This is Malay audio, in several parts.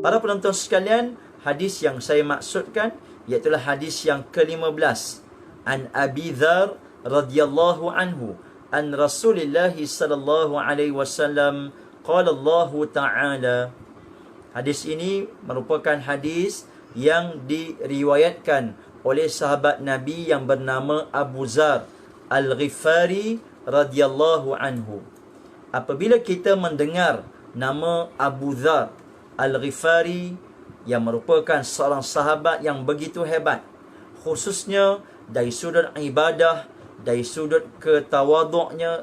Para penonton sekalian, hadis yang saya maksudkan iaitu hadis yang ke-15. An Abi Dzar radhiyallahu anhu an Rasulillah sallallahu alaihi wasallam qala Allah Ta'ala. Hadis ini merupakan hadis yang diriwayatkan oleh sahabat Nabi yang bernama Abu Dzar Al-Ghifari radhiyallahu anhu. Apabila kita mendengar nama Abu Dzar Al-Ghifari yang merupakan seorang sahabat yang begitu hebat, khususnya dari sudut ibadah, dari sudut ketawaduannya,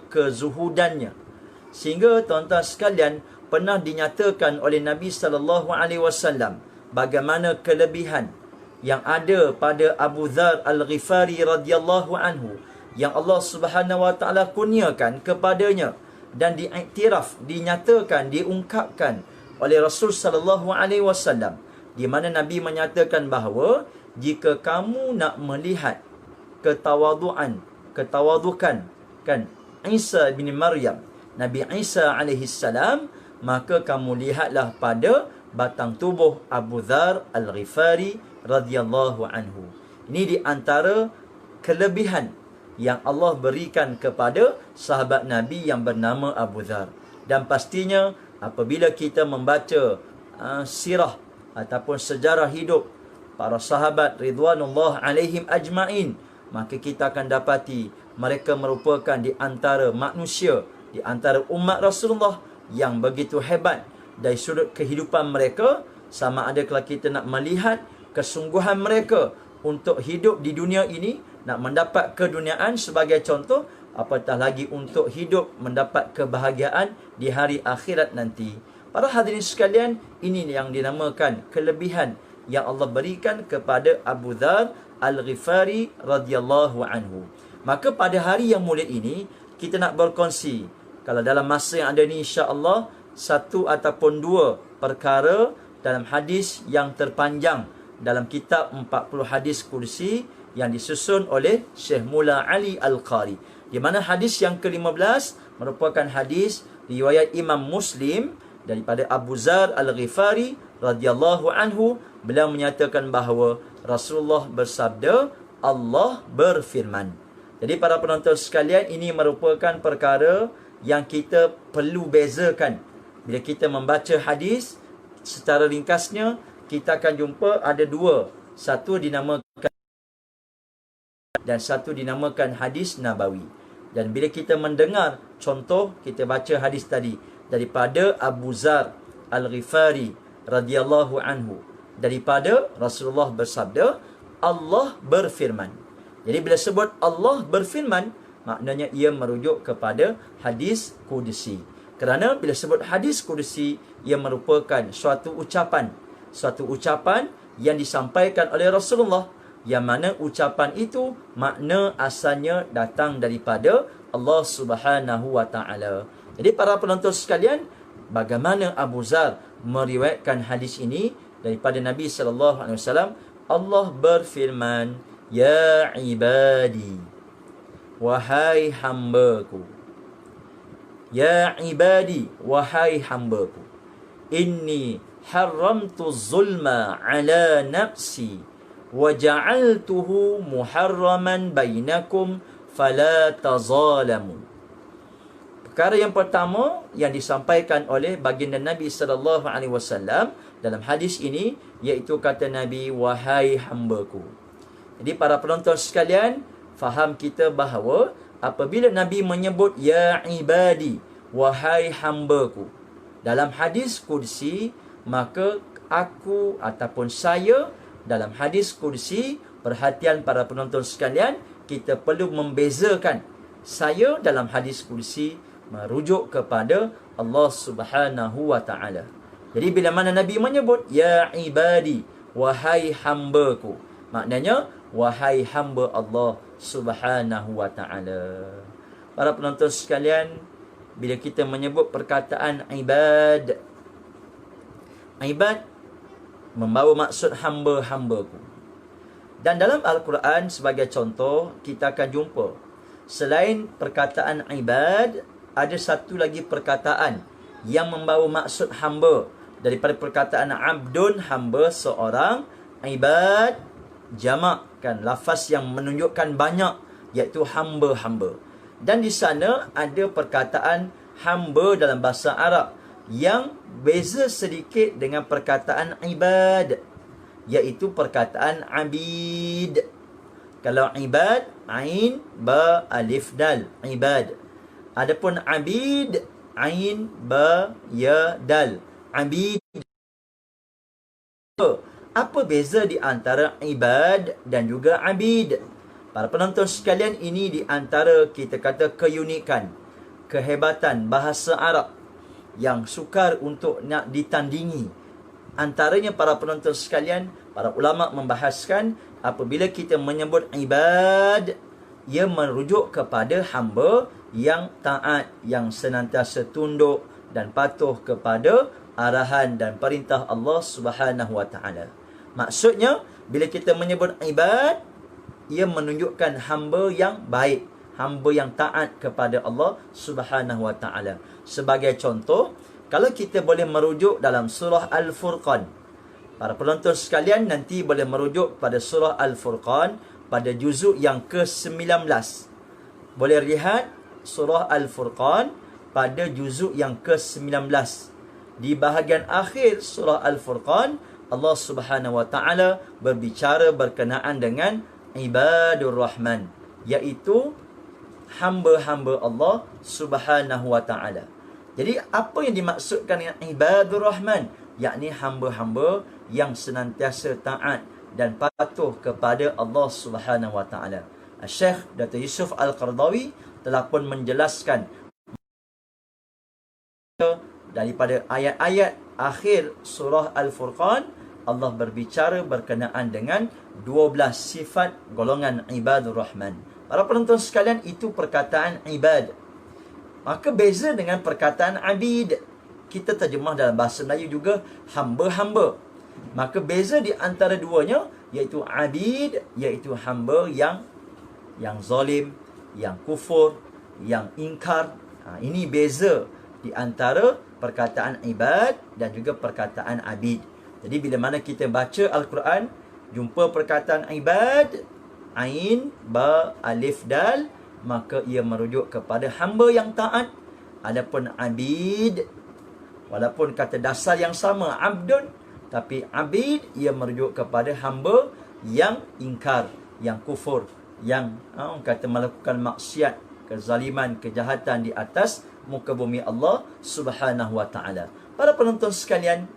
kezuhudannya, sehingga tuan-tuan sekalian pernah dinyatakan oleh Nabi sallallahu alaihi wasallam bagaimana kelebihan yang ada pada Abu Dzar Al-Ghifari radhiyallahu anhu yang Allah Subhanahu wa taala kurniakan kepadanya dan diiktiraf, dinyatakan, diungkapkan oleh Rasul sallallahu alaihi wasallam, di mana Nabi menyatakan bahawa jika kamu nak melihat ketawadukan kan Isa bin Maryam, Nabi Isa alaihi salam, maka kamu lihatlah pada batang tubuh Abu Dzar Al-Ghifari radhiyallahu anhu. Ini di antara kelebihan yang Allah berikan kepada sahabat Nabi yang bernama Abu Dzar. Dan pastinya apabila kita membaca sirah ataupun sejarah hidup para sahabat ridwanullah alaihim ajma'in, maka kita akan dapati mereka merupakan di antara manusia, di antara umat Rasulullah yang begitu hebat dari sudut kehidupan mereka. Sama ada kalau kita nak melihat kesungguhan mereka untuk hidup di dunia ini, nak mendapat keduniaan sebagai contoh, apatah lagi untuk hidup mendapat kebahagiaan di hari akhirat nanti. Para hadirin sekalian, ini yang dinamakan kelebihan yang Allah berikan kepada Abu Dzar Al-Ghifari radhiyallahu anhu. Maka pada hari yang mulia ini, kita nak berkongsi, kalau dalam masa yang ada ni, insya-Allah, satu ataupun dua perkara dalam hadis yang terpanjang dalam kitab 40 hadis kursi yang disusun oleh Syekh Mula Ali Al-Qari, di mana hadis yang ke-15 merupakan hadis riwayat Imam Muslim daripada Abu Dzar Al-Ghifari radhiyallahu anhu. Beliau menyatakan bahawa Rasulullah bersabda, Allah berfirman. Jadi para penonton sekalian, ini merupakan perkara yang kita perlu bezakan. Bila kita membaca hadis, secara ringkasnya kita akan jumpa ada dua. Satu dinamakan dan satu dinamakan hadis Nabawi. Dan bila kita mendengar contoh, kita baca hadis tadi daripada Abu Dzar Al-Ghifari radhiyallahu anhu, daripada Rasulullah bersabda, Allah berfirman. Jadi bila sebut Allah berfirman, maknanya ia merujuk kepada hadis qudsi. Kerana bila sebut hadis qudsi, ia merupakan suatu ucapan yang disampaikan oleh Rasulullah, yang mana ucapan itu makna asalnya datang daripada Allah Subhanahu wa taala. Jadi para penonton sekalian, bagaimana Abu Dzar meriwayatkan hadis ini daripada Nabi sallallahu alaihi wasallam? Allah berfirman, ya ibadi, wahai hambaku, ya ibadi, wahai hambaku, inni haramtu zulma ala nafsi wa ja'altuhu muharraman bainakum fala tazalamu. Perkara yang pertama yang disampaikan oleh baginda Nabi sallallahu alaihi wasallam dalam hadis ini, iaitu kata Nabi, wahai hambaku. Jadi para penonton sekalian, faham kita bahawa apabila Nabi menyebut ya ibadi, wahai hambaku, dalam hadis qudsi, maka aku ataupun saya dalam hadis qudsi, perhatian para penonton sekalian, kita perlu membezakan. Saya dalam hadis qudsi merujuk kepada Allah Subhanahu wa taala. Jadi bila mana Nabi menyebut ya ibadi, wahai hambaku, maknanya wahai hamba Allah Subhanahu wa taala. Para penonton sekalian, bila kita menyebut perkataan ibad, ibad membawa maksud hamba-hambaku. Dan dalam Al-Quran sebagai contoh, kita akan jumpa selain perkataan ibad, ada satu lagi perkataan yang membawa maksud hamba, daripada perkataan abdun, hamba seorang, ibad jamak kan, lafaz yang menunjukkan banyak, iaitu hamba-hamba. Dan di sana ada perkataan hamba dalam bahasa Arab yang beza sedikit dengan perkataan ibad, iaitu perkataan abid. Kalau ibad, ain ba alif dal, ibad. Adapun abid, ain ba ya dal, abid. Apa beza di antara ibad dan juga abid? Para penonton sekalian, ini di antara kita kata keunikan, kehebatan bahasa Arab yang sukar untuk nak ditandingi. Antaranya para penonton sekalian, para ulama membahaskan apabila kita menyebut ibad, ia merujuk kepada hamba yang taat, yang senantiasa tunduk dan patuh kepada arahan dan perintah Allah Subhanahu wa taala. Maksudnya, bila kita menyebut ibad, ia menunjukkan hamba yang baik, hamba yang taat kepada Allah Subhanahu wa taala. Sebagai contoh, kalau kita boleh merujuk dalam surah Al-Furqan, para penonton sekalian nanti boleh merujuk pada surah Al-Furqan pada juzuk yang ke-19. Boleh lihat surah Al-Furqan pada juzuk yang ke-19. Di bahagian akhir surah Al-Furqan, Allah Subhanahu wa taala berbicara berkenaan dengan ibadur rahman, iaitu hamba-hamba Allah Subhanahu wa taala. Jadi apa yang dimaksudkan dengan ibadur rahman? Yakni hamba-hamba yang senantiasa taat dan patuh kepada Allah Subhanahu wa taala. Syekh Dr. Yusuf Al-Qaradawi telah pun menjelaskan daripada ayat-ayat akhir surah Al-Furqan, Allah berbicara berkenaan dengan 12 sifat golongan ibadur rahman. Para penonton sekalian, itu perkataan ibad. Maka beza dengan perkataan abid. Kita terjemah dalam bahasa Melayu juga hamba-hamba. Maka beza di antara duanya, iaitu abid, iaitu hamba yang zalim, yang kufur, yang ingkar. Ini beza di antara perkataan ibad dan juga perkataan abid. Jadi bila mana kita baca Al-Quran, jumpa perkataan ibad, ain, ba, alif, dal, maka ia merujuk kepada hamba yang taat. Adapun abid, walaupun kata dasar yang sama, abdun, tapi abid, ia merujuk kepada hamba yang ingkar, yang kufur, yang kata melakukan maksiat, kezaliman, kejahatan di atas muka bumi Allah Subhanahu wa taala. Para penonton sekalian,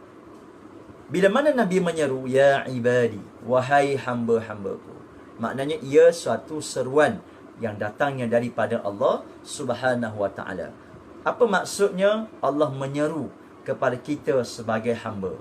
bila mana Nabi menyeru, ya ibadi, wahai hamba-hambaku, maknanya ia suatu seruan yang datangnya daripada Allah Subhanahu wa taala. Apa maksudnya Allah menyeru kepada kita sebagai hamba?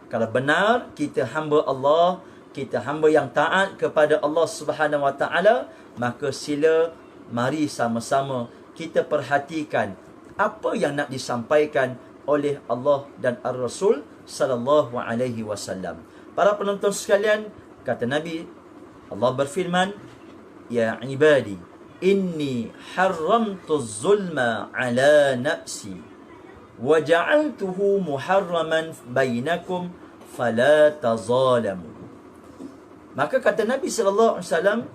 Kalau benar kita hamba Allah, kita hamba yang taat kepada Allah Subhanahu wa taala, maka sila mari sama-sama kita perhatikan apa yang nak disampaikan oleh Allah dan Ar-Rasul sallallahu alaihi wasallam. Para penonton sekalian, kata Nabi, Allah berfirman, ya ibadi, inni haramtu zulma ala nafsi wa ja'altuhu muharraman bainakum fala tazalamu. Maka kata Nabi sallallahu alaihi wasallam,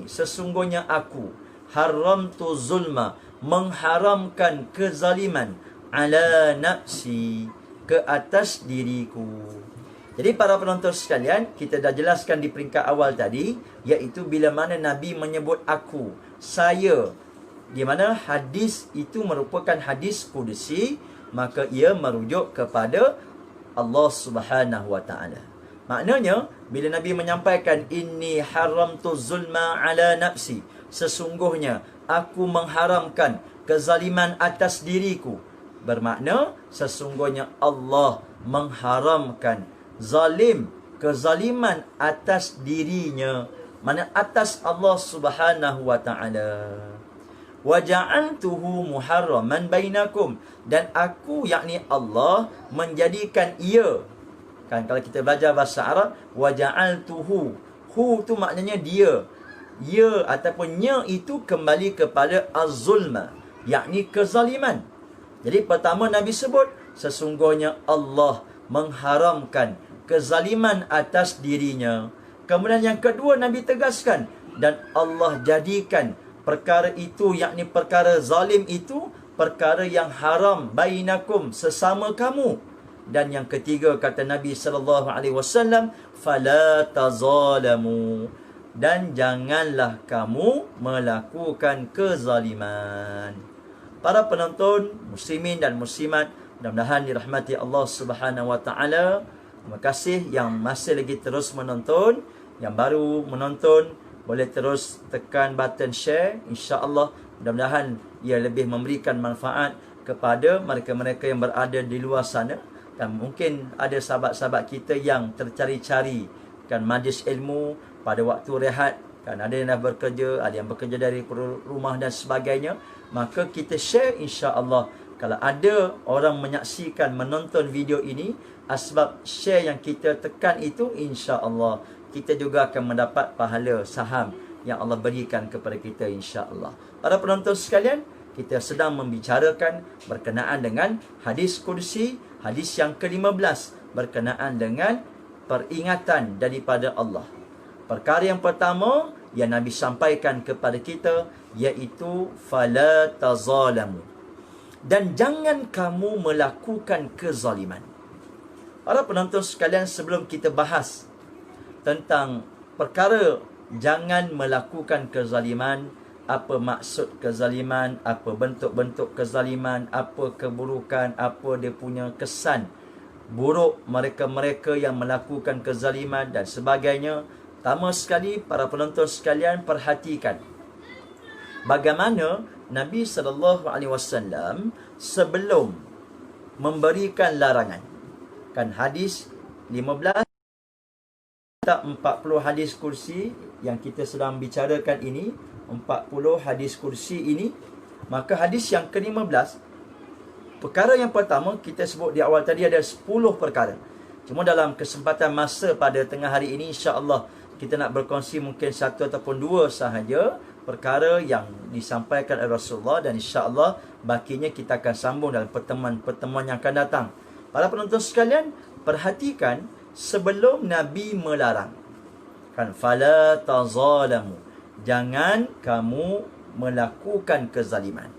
sesungguhnya aku haramtu zulma, mengharamkan kezaliman, ala nafsi, ke atas diriku. Jadi para penonton sekalian, kita dah jelaskan di peringkat awal tadi, iaitu bila mana Nabi menyebut aku, saya, di mana hadis itu merupakan hadis kudusi, maka ia merujuk kepada Allah Subhanahu wa taala. Maknanya, bila Nabi menyampaikan inni haramtu zulma ala nafsi, sesungguhnya aku mengharamkan kezaliman atas diriku, bermakna sesungguhnya Allah mengharamkan kezaliman atas dirinya, mana atas Allah Subhanahu wa taala. Wa ja'altuhu muharraman bainakum, dan aku, yakni Allah, menjadikan ia. Kan kalau kita belajar bahasa Arab, wa ja'altuhu, hu tu maknanya dia, ya ataupun nya itu kembali kepada az-zulma, yakni kezaliman. Jadi pertama Nabi sebut, sesungguhnya Allah mengharamkan kezaliman atas dirinya. Kemudian yang kedua Nabi tegaskan, dan Allah jadikan perkara itu, yakni perkara zalim itu, perkara yang haram bainakum, sesama kamu. Dan yang ketiga kata Nabi SAW, fala tazalamu, dan janganlah kamu melakukan kezaliman. Para penonton, muslimin dan muslimat, mudah-mudahan dirahmati Allah Subhanahu wa taala. Terima kasih yang masih lagi terus menonton. Yang baru menonton, boleh terus tekan button share. InsyaAllah, mudah-mudahan ia lebih memberikan manfaat kepada mereka-mereka yang berada di luar sana. Dan mungkin ada sahabat-sahabat kita yang tercari-cari kan majlis ilmu pada waktu rehat. Kan ada yang dah bekerja, ada yang bekerja dari rumah dan sebagainya. Maka kita share, insya-Allah. Kalau ada orang menyaksikan, menonton video ini, asbab share yang kita tekan itu, insya-Allah kita juga akan mendapat pahala saham yang Allah berikan kepada kita, insya-Allah. Para penonton sekalian, kita sedang membicarakan berkenaan dengan hadis kursi, hadis yang ke-15, berkenaan dengan peringatan daripada Allah. Perkara yang pertama yang Nabi sampaikan kepada kita, iaitu fala tazalamu, dan jangan kamu melakukan kezaliman. Para penonton sekalian, sebelum kita bahas tentang perkara jangan melakukan kezaliman, apa maksud kezaliman, apa bentuk-bentuk kezaliman, apa keburukan, apa dia punya kesan buruk mereka-mereka yang melakukan kezaliman dan sebagainya. Pertama sekali, para penonton sekalian, perhatikan bagaimana Nabi SAW sebelum memberikan larangan. Kan hadis 15 40 hadis kursi yang kita sedang bicarakan ini, 40 hadis kursi ini. Maka hadis yang ke-15, perkara yang pertama kita sebut di awal tadi ada 10 perkara. Cuma dalam kesempatan masa pada tengah hari ini, insya-Allah kita nak berkongsi mungkin satu ataupun dua sahaja perkara yang disampaikan oleh Rasulullah, dan insya-Allah bakinya kita akan sambung dalam pertemuan-pertemuan yang akan datang. Para penonton sekalian, perhatikan sebelum Nabi melarang, kan, fala tazalamu, jangan kamu melakukan kezaliman.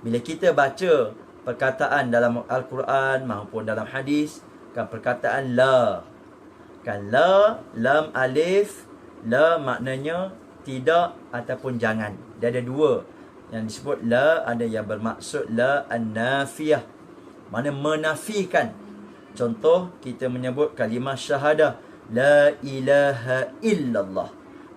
Bila kita baca perkataan dalam Al-Quran maupun dalam hadis, kan, perkataan la, kan, la, lam alif, la maknanya tidak ataupun jangan. Dia ada dua yang disebut la, ada yang bermaksud la an-nafiyah, mana menafikan. Contoh, kita menyebut kalimah syahadah, la ilaha illallah,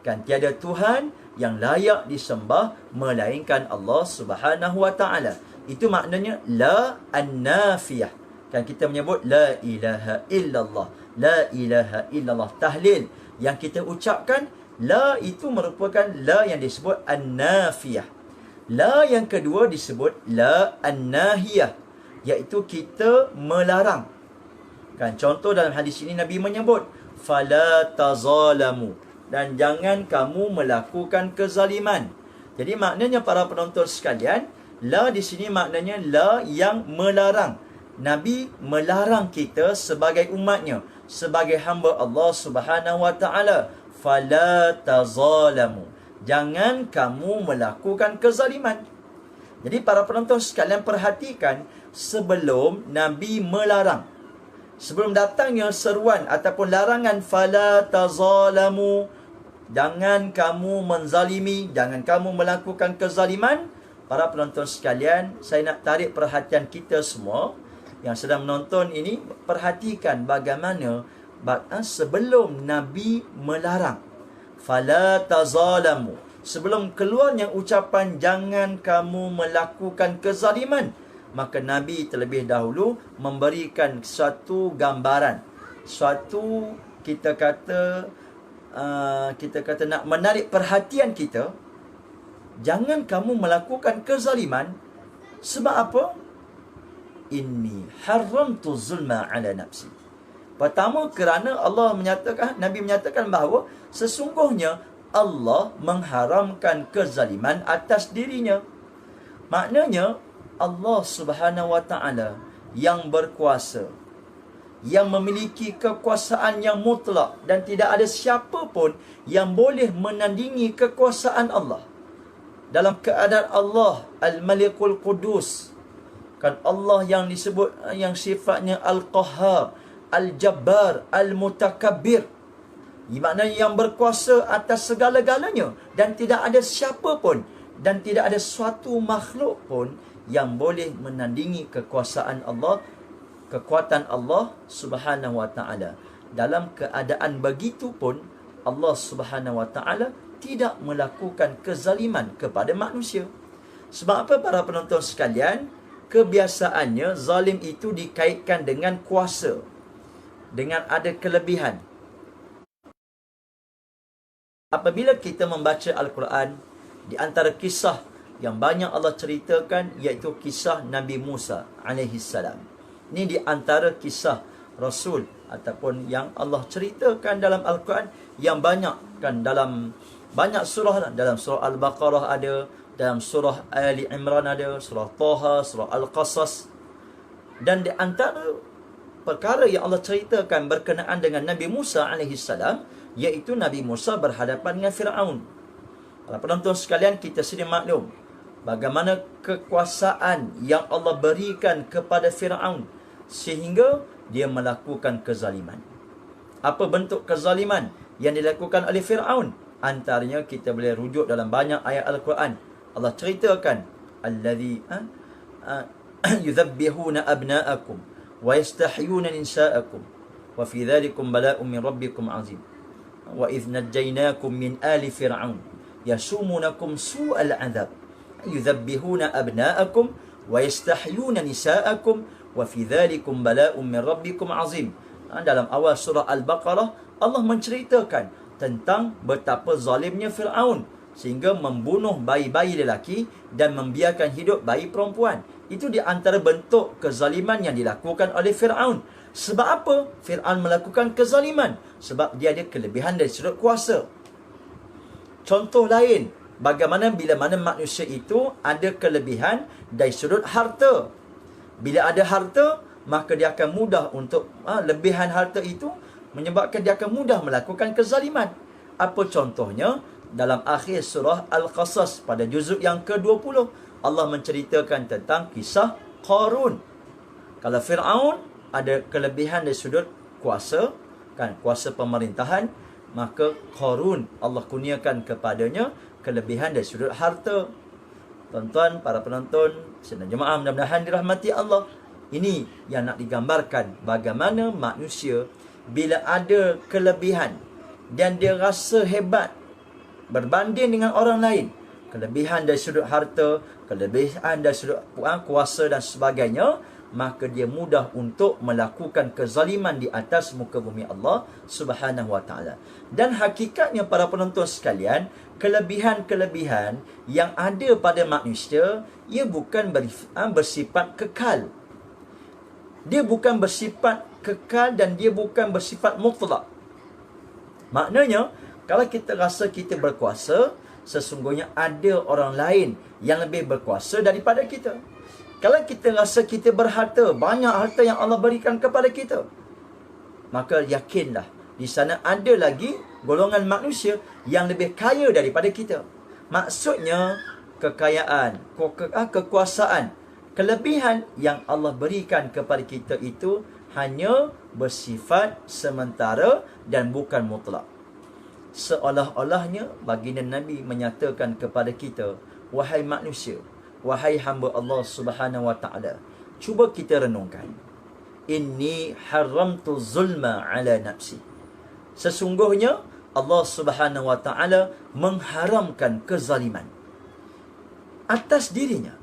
kan, tiada Tuhan yang layak disembah melainkan Allah Subhanahu wa taala. Itu maknanya la an-nafiyah. Kan kita menyebut la ilaha illallah, la ilaha illallah, tahlil yang kita ucapkan, la itu merupakan la yang disebut an-nafiyah. La yang kedua disebut la an-nahiyah, iaitu kita melarang. Kan, contoh dalam hadis ini Nabi menyebut fala tazalamu, dan jangan kamu melakukan kezaliman. Jadi maknanya para penonton sekalian, la di sini maknanya la yang melarang. Nabi melarang kita sebagai umatnya, sebagai hamba Allah Subhanahu wa taala, fala tazalamu, jangan kamu melakukan kezaliman. Jadi para penonton sekalian, perhatikan sebelum Nabi melarang, sebelum datangnya seruan ataupun larangan fala tazalamu, jangan kamu menzalimi, jangan kamu melakukan kezaliman. Para penonton sekalian, saya nak tarik perhatian kita semua yang sedang menonton ini, perhatikan bagaimana sebelum Nabi melarang fala tazalamu, sebelum keluarnya ucapan jangan kamu melakukan kezaliman, maka Nabi terlebih dahulu memberikan suatu gambaran, suatu kita kata nak menarik perhatian kita, jangan kamu melakukan kezaliman. Sebab apa? Inni haramtu zulma ala nafsi. Pertama, kerana Allah menyatakan, Nabi menyatakan bahawa sesungguhnya Allah mengharamkan kezaliman atas dirinya. Maknanya Allah Subhanahu wa taala yang berkuasa, yang memiliki kekuasaan yang mutlak, dan tidak ada siapa pun yang boleh menandingi kekuasaan Allah. Dalam keadaan Allah Al-Malikul Qudus, kan Allah yang disebut, yang sifatnya Al-Qahhar, Al-Jabbar, Al-Mutakabbir, maknanya yang berkuasa atas segala-galanya, dan tidak ada siapa pun dan tidak ada suatu makhluk pun yang boleh menandingi kekuasaan Allah, kekuatan Allah Subhanahu wa taala. Dalam keadaan begitu pun Allah Subhanahu wa taala tidak melakukan kezaliman kepada manusia. Sebab apa para penonton sekalian? Kebiasaannya zalim itu dikaitkan dengan kuasa, dengan ada kelebihan. Apabila kita membaca Al-Quran, di antara kisah yang banyak Allah ceritakan iaitu kisah Nabi Musa alaihissalam. Ini di antara kisah Rasul ataupun yang Allah ceritakan dalam Al-Quran yang banyak, kan dalam banyak surah. Dalam surah Al-Baqarah ada, dalam surah Ali Imran ada, surah Taha, surah Al-Qasas. Dan di antara perkara yang Allah ceritakan berkenaan dengan Nabi Musa alaihissalam iaitu Nabi Musa berhadapan dengan Fir'aun. Para penonton sekalian, kita sedia maklum bagaimana kekuasaan yang Allah berikan kepada Fir'aun sehingga dia melakukan kezaliman. Apa bentuk kezaliman yang dilakukan oleh Fir'aun? Antaranya kita boleh rujuk dalam banyak ayat Al-Quran. Allah ceritakan allazi yudhabbihuna abna'akum wa yastahyuna nisa'akum wa fi dhalikum bala'un min rabbikum azim wa idh najjaynakum min ali fir'aun yasumunakum su'al 'adzab yudhabbihuna abna'akum wa yastahyuna nisa'akum wa fi dhalikum bala'un min rabbikum azim. Dalam awal surah Al-Baqarah Allah menceritakan tentang betapa zalimnya Fir'aun sehingga membunuh bayi-bayi lelaki dan membiarkan hidup bayi perempuan. Itu di antara bentuk kezaliman yang dilakukan oleh Fir'aun. Sebab apa Fir'aun melakukan kezaliman? Sebab dia ada kelebihan dari sudut kuasa. Contoh lain, bagaimana bila mana manusia itu ada kelebihan dari sudut harta. Bila ada harta, maka dia akan mudah untuk lebihan harta itu menyebabkan dia akan mudah melakukan kezaliman. Apa contohnya? Dalam akhir surah Al-Qasas pada juzuk yang ke-20, Allah menceritakan tentang kisah Qarun. Kalau Fir'aun ada kelebihan dari sudut kuasa, kan, kuasa pemerintahan, maka Qarun Allah kurniakan kepadanya kelebihan dari sudut harta. Tuan-tuan, para penonton, sedang jemaah mudah-mudahan dirahmati Allah. Ini yang nak digambarkan bagaimana manusia bila ada kelebihan dan dia rasa hebat berbanding dengan orang lain, kelebihan dari sudut harta, kelebihan dari sudut kuasa dan sebagainya, maka dia mudah untuk melakukan kezaliman di atas muka bumi Allah Subhanahu wa taala. Dan hakikatnya para penonton sekalian, kelebihan-kelebihan yang ada pada manusia, ia bukan bersifat kekal. Dia bukan bersifat kekal dan dia bukan bersifat mutlak. Maknanya, kalau kita rasa kita berkuasa, sesungguhnya ada orang lain yang lebih berkuasa daripada kita. Kalau kita rasa kita berharta, banyak harta yang Allah berikan kepada kita, maka yakinlah di sana ada lagi golongan manusia yang lebih kaya daripada kita. Maksudnya kekayaan, kekuasaan, kelebihan yang Allah berikan kepada kita itu hanya bersifat sementara dan bukan mutlak. Seolah-olahnya baginda Nabi menyatakan kepada kita, wahai manusia, wahai hamba Allah Subhanahu wa taala, cuba kita renungkan. Inni haramtu zulma ala nafsi. Sesungguhnya Allah Subhanahu wa taala mengharamkan kezaliman atas dirinya.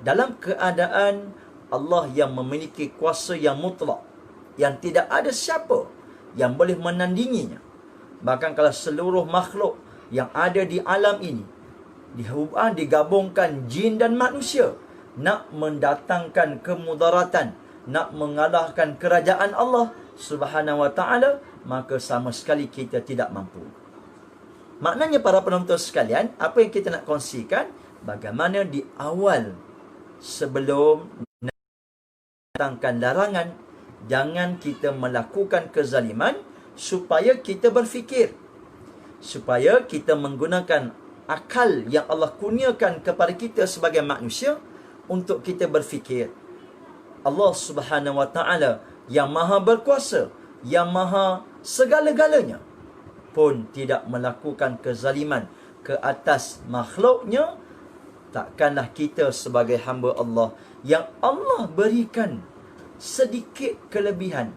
Dalam keadaan Allah yang memiliki kuasa yang mutlak, yang tidak ada siapa yang boleh menandinginya. Bahkan kalau seluruh makhluk yang ada di alam ini digabungkan jin dan manusia nak mendatangkan kemudaratan, nak mengalahkan kerajaan Allah Subhanahu wa taala, maka sama sekali kita tidak mampu. Maknanya para penonton sekalian, apa yang kita nak kongsikan, bagaimana di awal sebelum datangkan larangan, jangan kita melakukan kezaliman, supaya kita berfikir, supaya kita menggunakan akal yang Allah kurniakan kepada kita sebagai manusia untuk kita berfikir. Allah Subhanahu wa taala yang maha berkuasa, yang maha segala-galanya, pun tidak melakukan kezaliman ke atas makhluknya. Takkanlah kita sebagai hamba Allah yang Allah berikan sedikit kelebihan,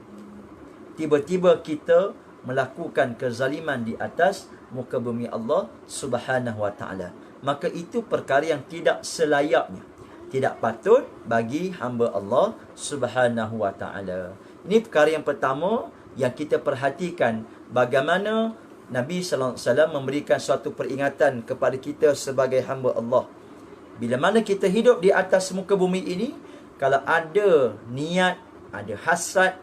tiba-tiba kita melakukan kezaliman di atas muka bumi Allah Subhanahu wa taala. Maka itu perkara yang tidak selayaknya, tidak patut bagi hamba Allah Subhanahu wa taala. Ini perkara yang pertama yang kita perhatikan, bagaimana Nabi sallallahu alaihi wasallam memberikan suatu peringatan kepada kita sebagai hamba Allah. Bila mana kita hidup di atas muka bumi ini, kalau ada niat, ada hasad,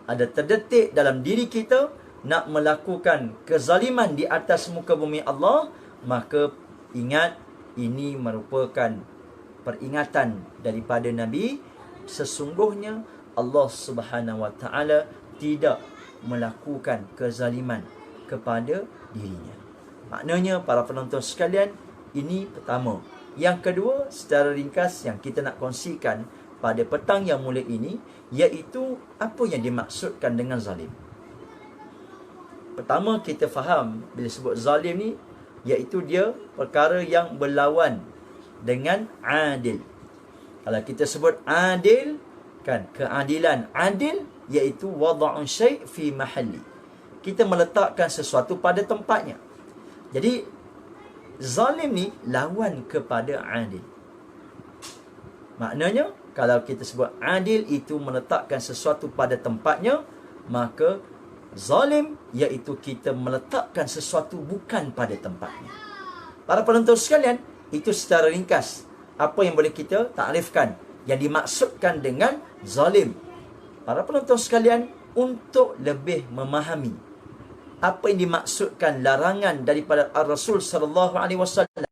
ada terdetik dalam diri kita nak melakukan kezaliman di atas muka bumi Allah, maka ingat, ini merupakan peringatan daripada Nabi. Sesungguhnya Allah Subhanahu wa taala tidak melakukan kezaliman kepada dirinya. Maknanya para penonton sekalian, ini pertama. Yang kedua, secara ringkas yang kita nak kongsikan pada petang yang mulia ini, iaitu apa yang dimaksudkan dengan zalim. Pertama, kita faham bila sebut zalim ni, iaitu dia perkara yang berlawan dengan adil. Kalau kita sebut adil, kan, keadilan adil, iaitu wada'un syai' fi mahalli. Kita meletakkan sesuatu pada tempatnya. Jadi zalim ni lawan kepada adil. Maknanya, kalau kita sebut adil itu meletakkan sesuatu pada tempatnya, maka zalim iaitu kita meletakkan sesuatu bukan pada tempatnya. Para penonton sekalian, itu secara ringkas apa yang boleh kita takrifkan yang dimaksudkan dengan zalim. Para penonton sekalian, untuk lebih memahami apa yang dimaksudkan larangan daripada Ar-Rasul sallallahu alaihi wasallam,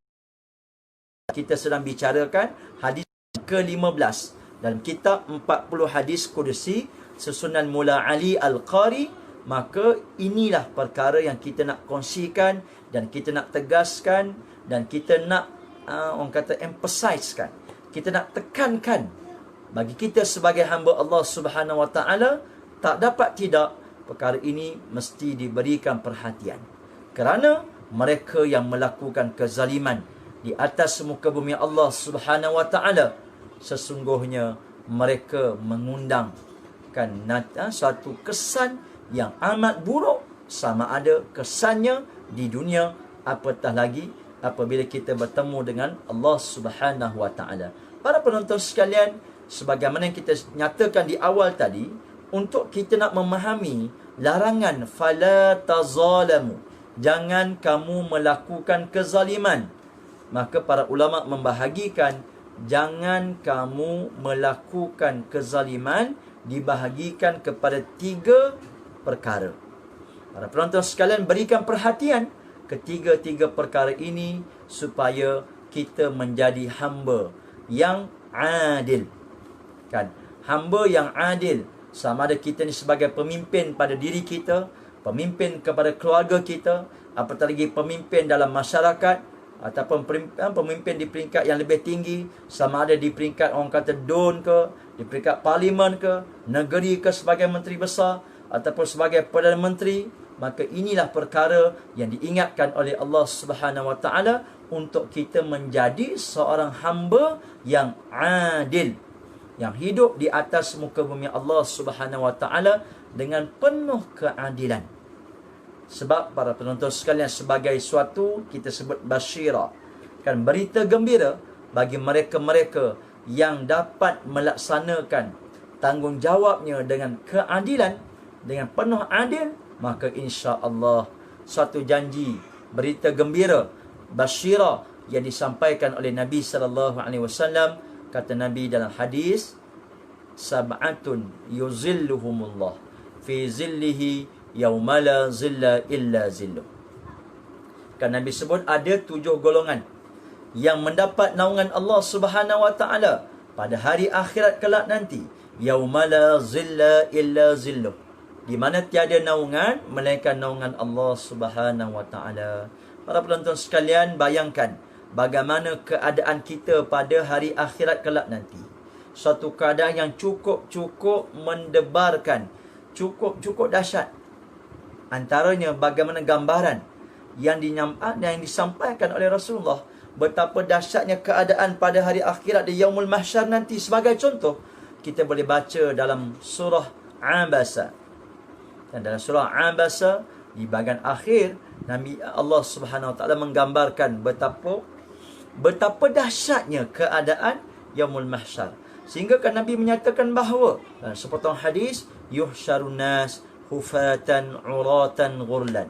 kita sedang bicarakan hadis ke-15 dalam kitab 40 hadis Qudsi susunan Mula Ali Al-Qari. Maka inilah perkara yang kita nak kongsikan dan kita nak tegaskan dan kita nak orang kata emphasizekan, kita nak tekankan bagi kita sebagai hamba Allah Subhanahu wa taala, tak dapat tidak perkara ini mesti diberikan perhatian. Kerana mereka yang melakukan kezaliman di atas muka bumi Allah Subhanahu wa taala, sesungguhnya mereka mengundangkan satu kesan yang amat buruk, sama ada kesannya di dunia, apatah lagi apabila kita bertemu dengan Allah Subhanahu wa taala. Para penonton sekalian, sebagaimana yang kita nyatakan di awal tadi, untuk kita nak memahami larangan fala tazalamu, jangan kamu melakukan kezaliman, maka para ulama membahagikan jangan kamu melakukan kezaliman dibahagikan kepada 3 perkara. Para penonton sekalian, berikan perhatian ketiga-tiga perkara ini supaya kita menjadi hamba yang adil. Kan? Hamba yang adil, sama ada kita ni sebagai pemimpin pada diri kita, pemimpin kepada keluarga kita, apatah lagi pemimpin dalam masyarakat, ataupun pemimpin di peringkat yang lebih tinggi, sama ada di peringkat orang kata DUN ke, di peringkat parlimen ke, negeri ke sebagai menteri besar, ataupun sebagai Perdana Menteri. Maka inilah perkara yang diingatkan oleh Allah Subhanahu wa taala untuk kita menjadi seorang hamba yang adil, yang hidup di atas muka bumi Allah Subhanahu wa taala dengan penuh keadilan. Sebab para penonton sekalian, sebagai suatu kita sebut basyira, kan, berita gembira bagi mereka-mereka yang dapat melaksanakan tanggungjawabnya dengan keadilan, dengan penuh adil, maka insya-Allah satu janji, berita gembira, basyira yang disampaikan oleh Nabi sallallahu alaihi wasallam. Kata Nabi dalam hadis, sab'atun yuzilluhumullah fi zillihi yauma la zilla illa zilluh. Kan Nabi sebut ada 7 golongan yang mendapat naungan Allah Subhanahu wa taala pada hari akhirat kelak nanti, yauma la zilla illa zilluh, di mana tiada naungan melainkan naungan Allah Subhanahu wa taala. Para penonton sekalian, bayangkan bagaimana keadaan kita pada hari akhirat kelak nanti. Suatu keadaan yang cukup mendebarkan, cukup dahsyat. Antaranya bagaimana gambaran yang disampaikan oleh Rasulullah, betapa dahsyatnya keadaan pada hari akhirat di Yaumul Mahsyar nanti. Sebagai contoh, kita boleh baca dalam surah Abasa. Dan dalam surah Abasa, di bahagian akhir, Allah Subhanahu Wa Taala menggambarkan betapa dahsyatnya keadaan Yaumul Mahsyar. Sehingga kan Nabi menyatakan bahawa dalam sepotong hadis, yuhsyarun nas hufatan uratan ghurlan.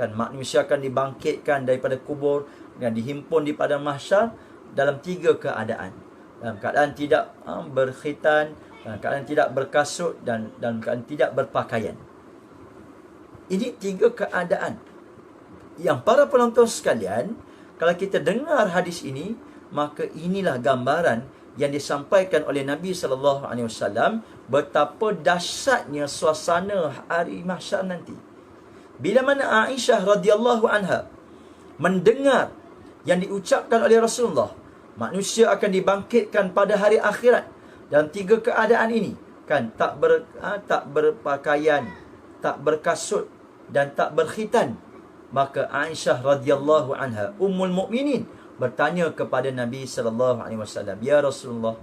Kan manusia akan dibangkitkan daripada kubur dan dihimpun di padang mahsyar dalam 3 keadaan. Dalam keadaan tidak berkhitan, dalam keadaan tidak berkasut, dan dalam keadaan tidak berpakaian. Ini 3 keadaan yang para penonton sekalian, kalau kita dengar hadis ini, maka inilah gambaran yang disampaikan oleh Nabi SAW, betapa dahsyatnya suasana hari mahsyar nanti. Bila mana Aisyah radhiyallahu anha mendengar yang diucapkan oleh Rasulullah, manusia akan dibangkitkan pada hari akhirat dalam 3 keadaan ini, kan, tak berpakaian, tak berkasut, dan tak berkhitan, maka Aisyah radhiyallahu anha, ummul mukminin, bertanya kepada Nabi SAW, ya Rasulullah,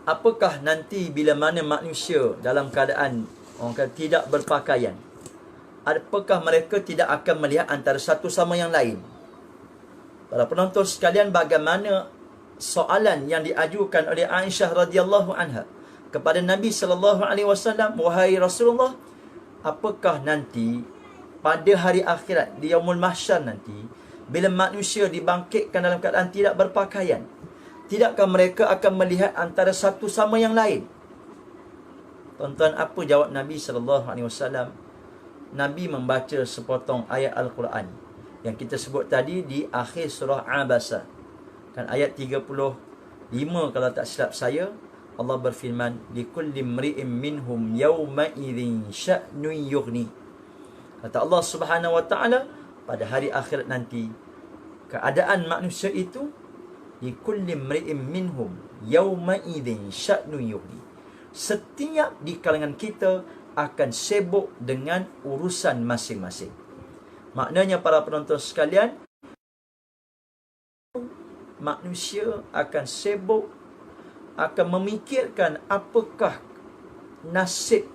apakah nanti bila mana manusia dalam keadaan orang kata tidak berpakaian, apakah mereka tidak akan melihat antara satu sama yang lain? Para penonton sekalian, bagaimana soalan yang diajukan oleh Aisyah radhiyallahu anha kepada Nabi SAW, wahai Rasulullah, apakah nanti pada hari akhirat di Yaumul Mahsyar nanti, bila manusia dibangkitkan dalam keadaan tidak berpakaian, tidakkah mereka akan melihat antara satu sama yang lain? Tuan-tuan, apa jawab Nabi SAW? Nabi membaca sepotong ayat Al-Quran yang kita sebut tadi di akhir surah Abasa. Kan ayat 35 kalau tak silap saya, Allah berfirman, likulli mri'in minhum yawma idzin sya'nun yughni. Kata Allah Subhanahu wa taala, pada hari akhirat nanti, keadaan manusia itu, likulli mri'in minhum yawma idzin sya'nun yughni. Setiap di kalangan kita akan sibuk dengan urusan masing-masing. Maknanya para penonton sekalian, manusia akan sibuk, akan memikirkan apakah nasib,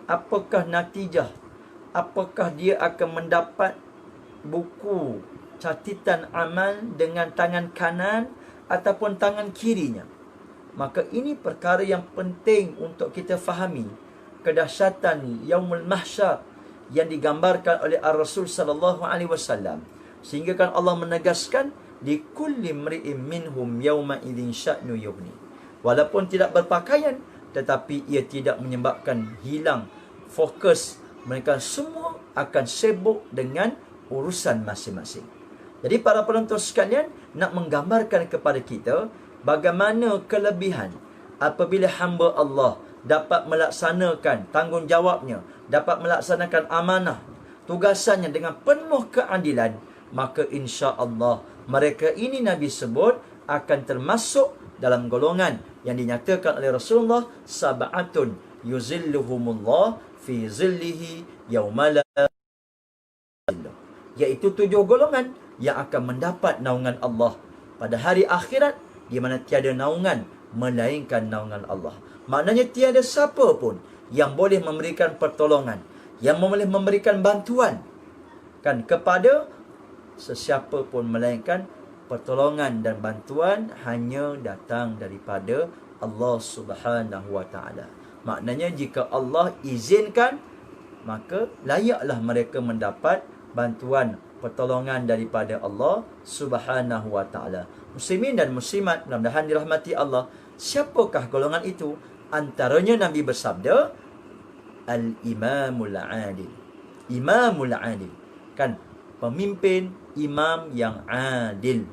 apakah natijah, apakah dia akan mendapat buku catatan amal dengan tangan kanan ataupun tangan kirinya. Maka ini perkara yang penting untuk kita fahami, kedahsyatan Yaumul Mahsyar yang digambarkan oleh Ar-Rasul sallallahu alaihi wasallam. Sehingga kan Allah menegaskan, likulli mri'in minhum yawma idzin sya'nu yughni. Walaupun tidak berpakaian, tetapi ia tidak menyebabkan hilang fokus. Mereka semua akan sibuk dengan urusan masing-masing. Jadi para penonton sekalian, nak menggambarkan kepada kita bagaimana kelebihan apabila hamba Allah dapat melaksanakan tanggungjawabnya, dapat melaksanakan amanah, tugasannya dengan penuh keadilan, maka insya-Allah mereka ini Nabi sebut akan termasuk dalam golongan yang dinyatakan oleh Rasulullah, sab'atun yuzilluhumullah fi zillihi yauma la zilluh, iaitu 7 golongan yang akan mendapat naungan Allah pada hari akhirat, di mana tiada naungan melainkan naungan Allah. Maknanya tiada siapa pun yang boleh memberikan pertolongan, yang boleh memberikan bantuan kan kepada sesiapa pun, melainkan pertolongan dan bantuan hanya datang daripada Allah Subhanahu wa taala. Maknanya jika Allah izinkan, maka layaklah mereka mendapat bantuan, pertolongan daripada Allah Subhanahu wa taala. Muslimin dan muslimat mudah-mudahan dirahmati Allah. Siapakah golongan itu? Antaranya Nabi bersabda, Al-Imamul Adil. Imamul Adil, kan, pemimpin, imam yang adil.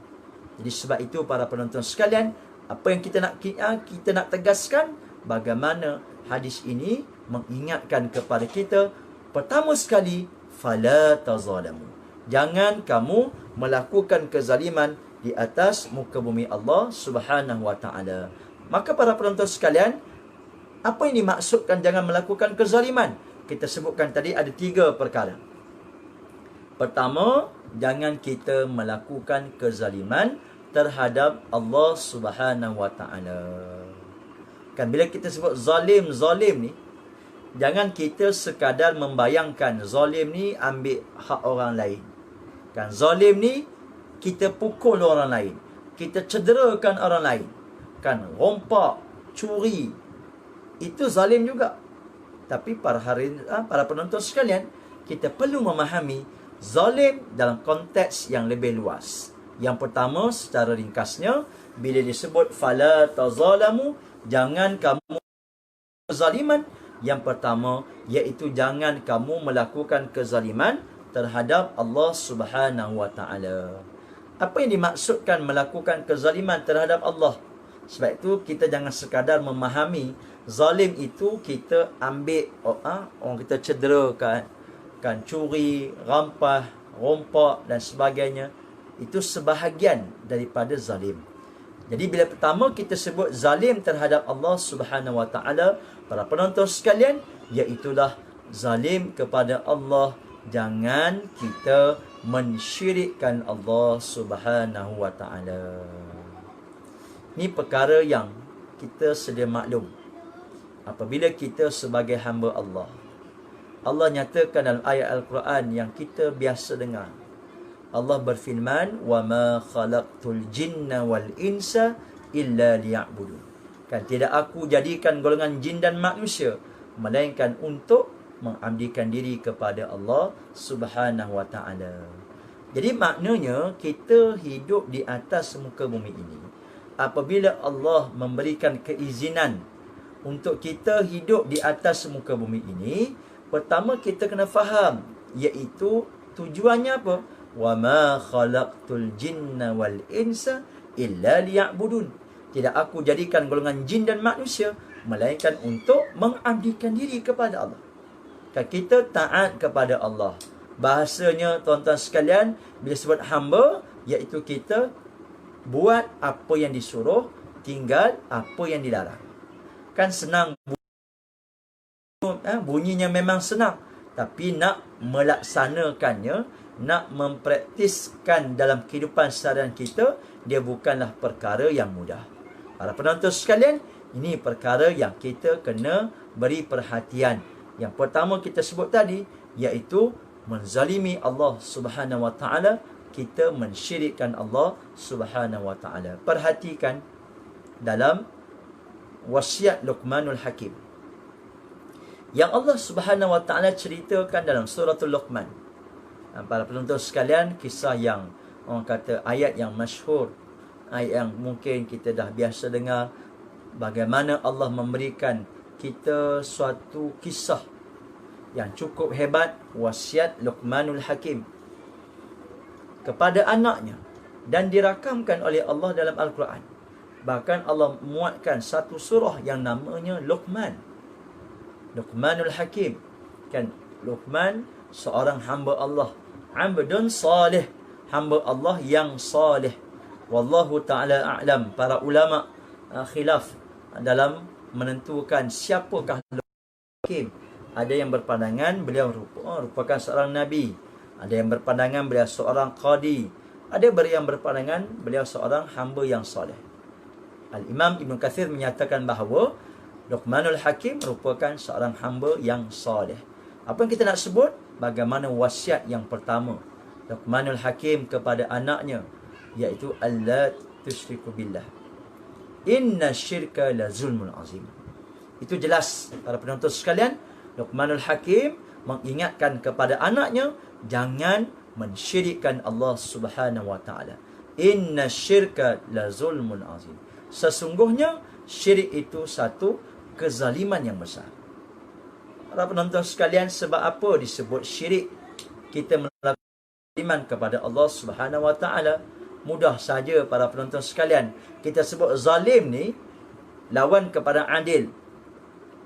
Jadi sebab itu para penonton sekalian, Apa yang kita nak tegaskan, bagaimana hadis ini mengingatkan kepada kita, pertama sekali, fala tazalamu. Jangan kamu melakukan kezaliman di atas muka bumi Allah Subhanahu wa taala. Maka para penonton sekalian, apa yang dimaksudkan jangan melakukan kezaliman? Kita sebutkan tadi ada 3 perkara. Pertama, jangan kita melakukan kezaliman terhadap Allah Subhanahu wa taala. Kan bila kita sebut zalim ni, jangan kita sekadar membayangkan zalim ni ambil hak orang lain. Kan zalim ni kita pukul orang lain, kita cederakan orang lain. Kan rompak, curi, itu zalim juga. Tapi para penonton sekalian, kita perlu memahami zalim dalam konteks yang lebih luas. Yang pertama, secara ringkasnya, bila disebut fala tazalamu, jangan kamu kezaliman. Yang pertama, iaitu jangan kamu melakukan kezaliman terhadap Allah Subhanahu wa taala. Apa yang dimaksudkan melakukan kezaliman terhadap Allah? Sebab itu kita jangan sekadar memahami zalim itu kita ambil orang kita cederakan, kan curi, rampas, rompak dan sebagainya. Itu sebahagian daripada zalim. Jadi bila pertama kita sebut zalim terhadap Allah Subhanahu wa taala, para penonton sekalian, iaitulah zalim kepada Allah. Jangan kita mensyirikkan Allah Subhanahu wa taala. Ini perkara yang kita sedia maklum. Apabila kita sebagai hamba Allah, Allah nyatakan dalam ayat Al-Quran yang kita biasa dengar. Allah berfirman, "Wama khalaqtul jinna wal insa illa liya'budun." Kan tidak aku jadikan golongan jin dan manusia melainkan untuk mengabdikan diri kepada Allah Subhanahu wa taala. Jadi maknanya kita hidup di atas muka bumi ini. Apabila Allah memberikan keizinan untuk kita hidup di atas muka bumi ini, pertama kita kena faham, iaitu tujuannya apa? وَمَا خَلَقْتُ الْجِنَّ وَالْإِنْسَ إِلَّا لِيَعْبُدُونَ. Tidak aku jadikan golongan jin dan manusia melainkan untuk mengabdikan diri kepada Allah. Kan kita taat kepada Allah. Bahasanya tuan-tuan sekalian, bila sebut hamba, iaitu kita buat apa yang disuruh, tinggal apa yang dilarang. Kan senang, bunyinya memang senang, tapi nak melaksanakannya, nak mempraktiskan dalam kehidupan seharian kita, dia bukanlah perkara yang mudah. Para penonton sekalian, ini perkara yang kita kena beri perhatian. Yang pertama kita sebut tadi, iaitu menzalimi Allah Subhanahu wa taala, kita mensyirikkan Allah Subhanahu wa taala. Perhatikan dalam wasiat Luqmanul Hakim yang Allah Subhanahu wa taala ceritakan dalam suratul Luqman. Para penonton sekalian, kisah yang orang kata ayat yang masyhur, ayat yang mungkin kita dah biasa dengar, bagaimana Allah memberikan kita suatu kisah yang cukup hebat, wasiat Luqmanul Hakim kepada anaknya, dan dirakamkan oleh Allah dalam Al-Quran. Bahkan Allah muatkan satu surah yang namanya Luqman, Luqmanul Hakim. Kan Luqman seorang hamba Allah, abdun salih, hamba Allah yang salih. Wallahu ta'ala a'lam. Para ulama khilaf dalam menentukan siapakah Luqmanul Hakim. Ada yang berpandangan beliau merupakan seorang nabi, ada yang berpandangan beliau seorang qadi, ada yang berpandangan beliau seorang hamba yang soleh. Al-Imam Ibn Kathir menyatakan bahawa Luqmanul Hakim merupakan seorang hamba yang soleh. Apa yang kita nak sebut? Bagaimana wasiat yang pertama Luqmanul Hakim kepada anaknya, iaitu alla tusyriku billah, inna syirka la zulmun azim. Itu jelas para penonton sekalian, Luqmanul Hakim mengingatkan kepada anaknya, jangan mensyirikkan Allah Subhanahu wa taala. Inna syirka la zulmun azim. Sesungguhnya syirik itu satu kezaliman yang besar. Para penonton sekalian, sebab apa disebut syirik? Kita melakukan kezaliman kepada Allah Subhanahu wa taala. mudah saja para penonton sekalian. Kita sebut zalim ni lawan kepada adil.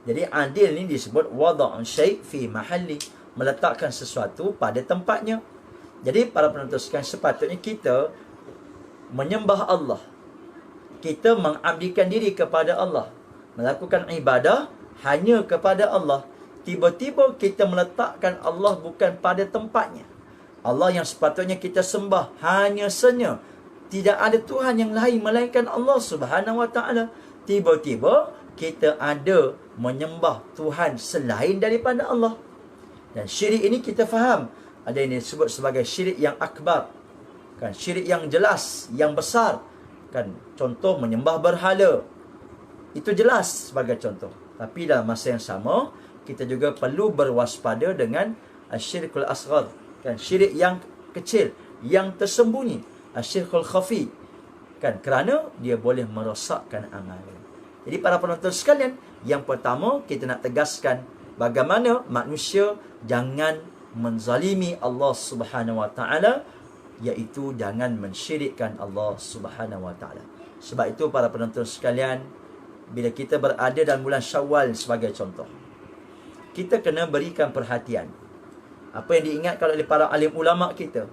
Jadi adil ni disebut wada'un syai' fi mahalli, meletakkan sesuatu pada tempatnya. Jadi para penonton sekalian, sepatutnya kita menyembah Allah. Kita mengabdikan diri kepada Allah, melakukan ibadah hanya kepada Allah. Tiba-tiba kita meletakkan Allah bukan pada tempatnya. Allah yang sepatutnya kita sembah hanya senya, tidak ada Tuhan yang lain melainkan Allah Subhanahu Wa Taala. Tiba-tiba kita ada menyembah Tuhan selain daripada Allah. Dan syirik ini kita faham, ada yang disebut sebagai syirik yang akbar, kan, syirik yang jelas, yang besar, kan. Contoh menyembah berhala, itu jelas sebagai contoh. Tapi dalam masa yang sama, kita juga perlu berwaspada dengan asyirkul asghar, kan, syirik yang kecil, yang tersembunyi, asyirkul khafi, kan, kerana dia boleh merosakkan amalan. Jadi para penonton sekalian, yang pertama kita nak tegaskan bagaimana manusia jangan menzalimi Allah Subhanahu Wa Taala, iaitu jangan mensyirikkan Allah Subhanahu Wa Taala. Sebab itu para penonton sekalian, bila kita berada dalam bulan Syawal sebagai contoh, kita kena berikan perhatian apa yang diingatkan oleh para alim ulama kita.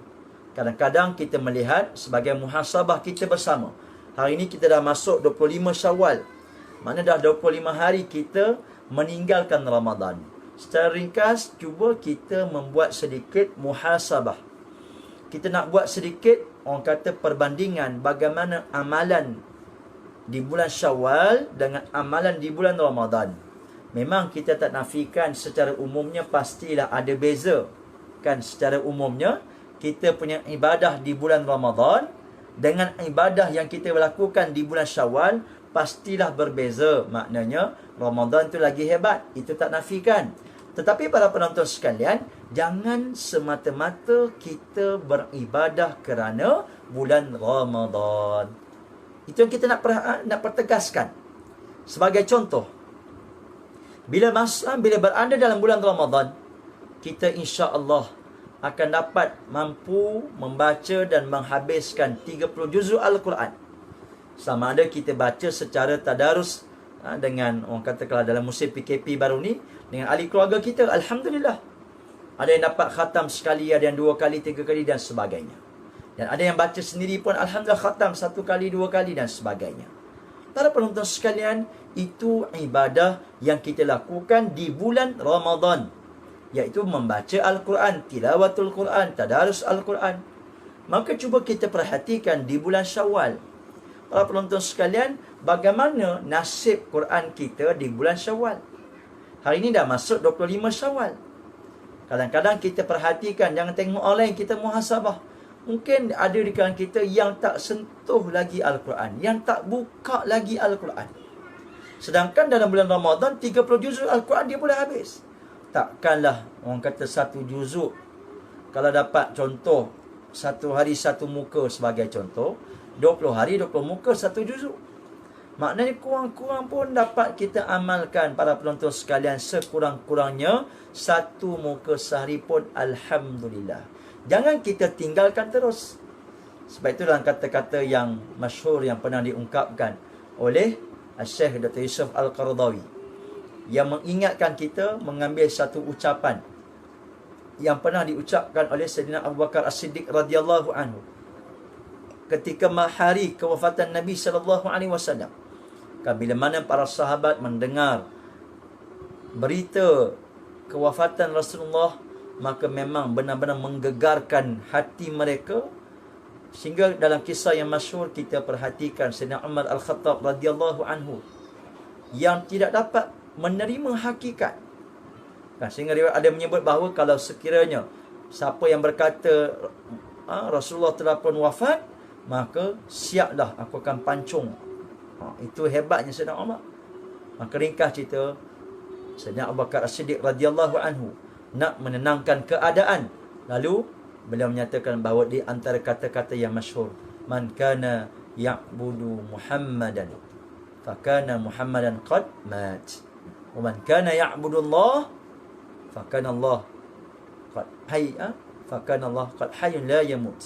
Kadang-kadang kita melihat sebagai muhasabah kita bersama, hari ini kita dah masuk 25 Syawal, mana dah 25 hari kita meninggalkan Ramadan. Secara ringkas, cuba kita membuat sedikit muhasabah. Kita nak buat sedikit, orang kata, perbandingan bagaimana amalan di bulan Syawal dengan amalan di bulan Ramadan. Memang kita tak nafikan secara umumnya pastilah ada beza, kan. Secara umumnya kita punya ibadah di bulan Ramadan dengan ibadah yang kita lakukan di bulan Syawal pastilah berbeza. Maknanya Ramadan tu lagi hebat, itu tak nafikan. Tetapi para penonton sekalian, jangan semata-mata kita beribadah kerana bulan Ramadan. Itu yang kita nak pertegaskan. Sebagai contoh, bila berada dalam bulan Ramadan, kita insya-Allah akan dapat mampu membaca dan menghabiskan 30 juzuk Al-Quran. Sama ada kita baca secara tadarus, dengan orang kata kalau dalam musim PKP baru ni, dengan ahli keluarga kita, alhamdulillah. Ada yang dapat khatam sekali, ada yang 2 kali, 3 kali dan sebagainya. Dan ada yang baca sendiri pun alhamdulillah khatam 1 kali, 2 kali dan sebagainya. Para penonton sekalian, itu ibadah yang kita lakukan di bulan Ramadan, iaitu membaca Al-Quran, tilawatul Quran, tadarus Al-Quran. Maka cuba kita perhatikan di bulan Syawal, para penonton sekalian, bagaimana nasib Quran kita di bulan Syawal. Hari ini dah masuk 25 Syawal. Kadang-kadang kita perhatikan, jangan tengok orang lain, kita muhasabah. Mungkin ada di kalangan kita yang tak sentuh lagi Al-Quran, yang tak buka lagi Al-Quran. Sedangkan dalam bulan Ramadan, 30 juzuk Al-Quran dia boleh habis. Takkanlah orang kata 1 juzuk, kalau dapat contoh 1 hari 1 muka sebagai contoh, 20 hari 20 muka 1 juzuk. Maknanya kurang-kurang pun dapat kita amalkan para penonton sekalian, sekurang-kurangnya 1 muka sehari pun alhamdulillah. Jangan kita tinggalkan terus. Sebab itu dalam kata-kata yang masyhur yang pernah diungkapkan oleh Syekh Dr. Yusuf Al-Qaradawi, yang mengingatkan kita mengambil satu ucapan yang pernah diucapkan oleh Sayyidina Abu Bakar As-Siddiq radhiyallahu anhu ketika hari kewafatan Nabi sallallahu alaihi wasallam. Bila mana para sahabat mendengar berita kewafatan Rasulullah, maka memang benar-benar menggegarkan hati mereka. Sehingga dalam kisah yang masyhur kita perhatikan Sayyidina Umar Al-Khattab radhiyallahu anhu yang tidak dapat menerima hakikat. Sehingga ada menyebut bahawa kalau sekiranya siapa yang berkata Rasulullah telah pun wafat, maka siaplah aku akan pancung. Itu hebatnya Sayyidina Umar. Maka ringkas cerita, Sayyidina Abu Bakar As-Siddiq radhiyallahu anhu nak menenangkan keadaan. Lalu beliau menyatakan bahawa di antara kata-kata yang masyhur, man kana ya'budu Muhammadan fakana Muhammadan qad mat, wa man kana ya'budu Allah fakana Allah qad hayya, fakana Allah qad hayyun la yamut.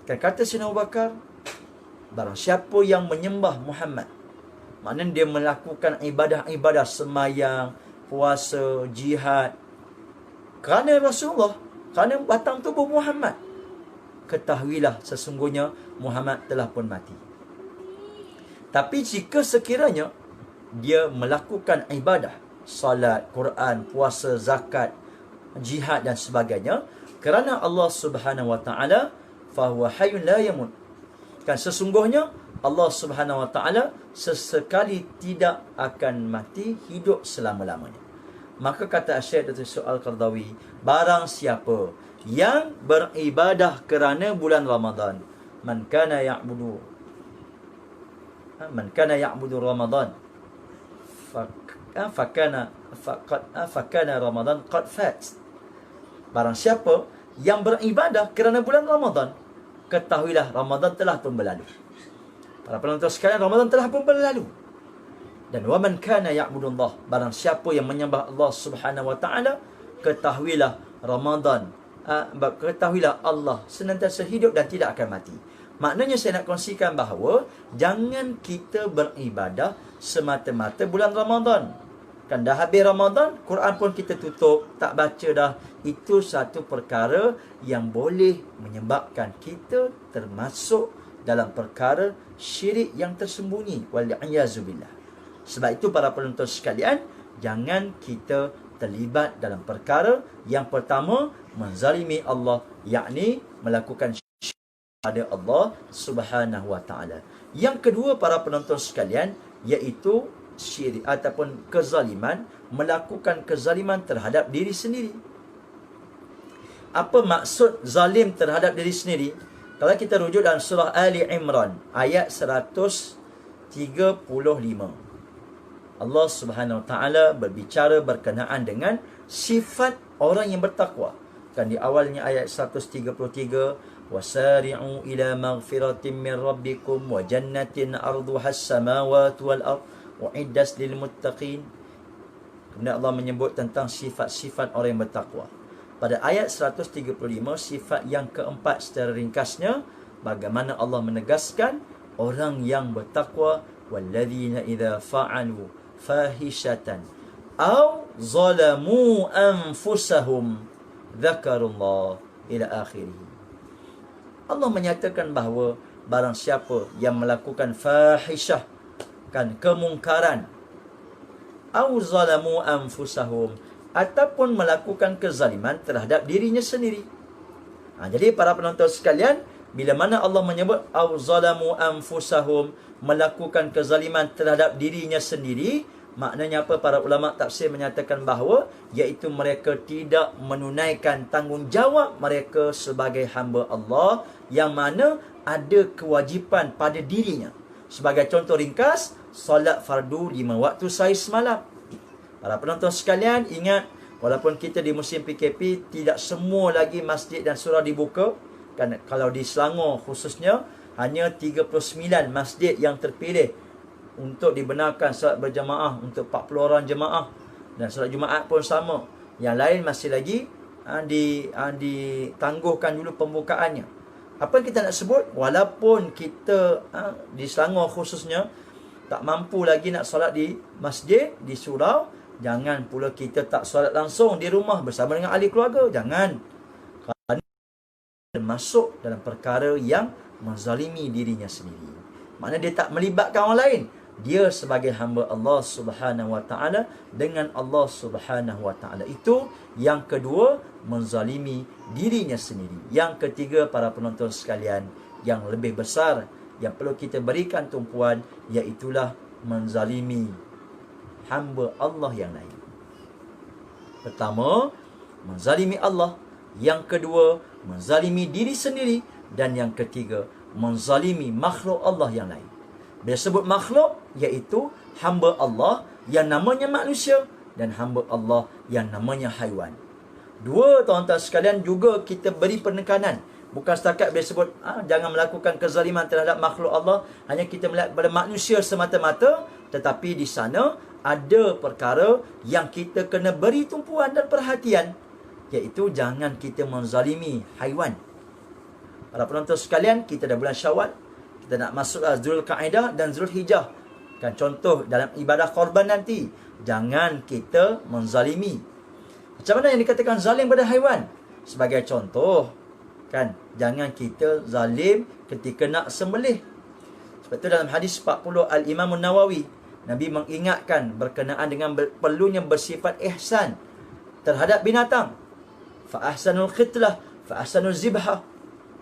Kan kata Sayyidina Abu Bakar, barang siapa yang menyembah Muhammad, maknanya dia melakukan ibadah-ibadah semayang, puasa, jihad kerana Rasulullah, kerana batang tubuh Muhammad, ketahuilah sesungguhnya Muhammad telah pun mati. Tapi jika sekiranya dia melakukan ibadah, salat, Quran, puasa, zakat, jihad dan sebagainya kerana Allah Subhanahu wa taala, fahuwa hayyun la yamut. Kan sesungguhnya Allah Subhanahu wa taala sesekali tidak akan mati, hidup selama-lamanya. Maka kata Syekh Datuk Yusuf Al-Qaradawi, barang siapa yang beribadah kerana bulan Ramadan, man kana ya'budu Ramadan fakana Ramadan qad fat. Barang siapa yang beribadah kerana bulan Ramadan, ketahuilah Ramadan telah pun berlalu. Para penonton sekalian, Ramadan telah pun berlalu. Dan wa man kana ya'budullah, barang siapa yang menyembah Allah Subhanahu wa taala, ketahuilah Ramadan, ketahuilah Allah senantiasa hidup dan tidak akan mati. Maknanya saya nak kongsikan bahawa jangan kita beribadah semata-mata bulan Ramadan. Kan dah habis Ramadan, Quran pun kita tutup, tak baca dah. Itu satu perkara yang boleh menyebabkan kita termasuk dalam perkara syirik yang tersembunyi. Wal-'iyazubillah. Sebab itu para penonton sekalian, jangan kita terlibat dalam perkara yang pertama, menzalimi Allah, yakni melakukan syirik pada Allah Subhanahu wa taala. Yang kedua para penonton sekalian, iaitu syirik ataupun kezaliman, melakukan kezaliman terhadap diri sendiri. Apa maksud zalim terhadap diri sendiri? Kalau kita rujuk dalam surah Ali Imran ayat 135, Allah Subhanahu wa taala berbicara berkenaan dengan sifat orang yang bertakwa. Kan di awalnya ayat 133, wasari'u ila maghfiratin min rabbikum wa jannatin arduha as-samawati wal ard u'iddat lil muttaqin. Kemudian Allah menyebut tentang sifat-sifat orang yang bertakwa. Pada ayat 135, sifat yang keempat secara ringkasnya, bagaimana Allah menegaskan orang yang bertakwa, walladzina idza fa'alu fahishatan aw zalamu anfusahum dzakarullah ila akhirih. Allah menyatakan bahawa barang siapa yang melakukan fahishah, kan kemungkaran, aw zalamu anfusahum, ataupun melakukan kezaliman terhadap dirinya sendiri. Jadi para penonton sekalian, bila mana Allah menyebut aw zalamu anfusahum, melakukan kezaliman terhadap dirinya sendiri, maknanya apa? Para ulama tafsir menyatakan bahawa iaitu mereka tidak menunaikan tanggungjawab mereka sebagai hamba Allah, yang mana ada kewajipan pada dirinya. Sebagai contoh ringkas, solat fardu 5 waktu sehari semalam. Para penonton sekalian, ingat, walaupun kita di musim PKP, tidak semua lagi masjid dan surau dibuka. Kan kalau di Selangor khususnya, hanya 39 masjid yang terpilih untuk dibenarkan solat berjamaah untuk 40 orang jemaah. Dan solat Jumaat pun sama. Yang lain masih lagi ditangguhkan dulu pembukaannya. Apa yang kita nak sebut? Walaupun kita di Selangor khususnya tak mampu lagi nak solat di masjid, di surau, jangan pula kita tak solat langsung di rumah bersama dengan ahli keluarga. Jangan. Kerana termasuk dalam perkara yang menzalimi dirinya sendiri. Maknanya dia tak melibatkan orang lain. Dia sebagai hamba Allah Subhanahu wa taala dengan Allah Subhanahu wa taala. Itu yang kedua, menzalimi dirinya sendiri. Yang ketiga para penonton sekalian, yang lebih besar yang perlu kita berikan tumpuan, iaitulah menzalimi hamba Allah yang lain. Pertama, menzalimi Allah. Yang kedua, menzalimi diri sendiri. Dan yang ketiga, menzalimi makhluk Allah yang lain. Bila sebut makhluk, iaitu hamba Allah yang namanya manusia dan hamba Allah yang namanya haiwan. Dua tuan-tuan sekalian juga kita beri penekanan. Bukan setakat bila sebut jangan melakukan kezaliman terhadap makhluk Allah, hanya kita melihat pada manusia semata-mata. Tetapi di sana ada perkara yang kita kena beri tumpuan dan perhatian, iaitu jangan kita menzalimi haiwan. Para penonton sekalian, kita dah bulan Syawal. Kita nak masuk Zulkaidah dan Zulhijjah. Kan contoh dalam ibadah korban nanti, jangan kita menzalimi. Macam mana yang dikatakan zalim pada haiwan? Sebagai contoh, kan, jangan kita zalim ketika nak sembelih. Sebab itu dalam hadis 40 Al-Imam Nawawi, Nabi mengingatkan berkenaan dengan perlunya bersifat ihsan terhadap binatang. Fa ahsanul khitlah, fa ahsanul zibhah.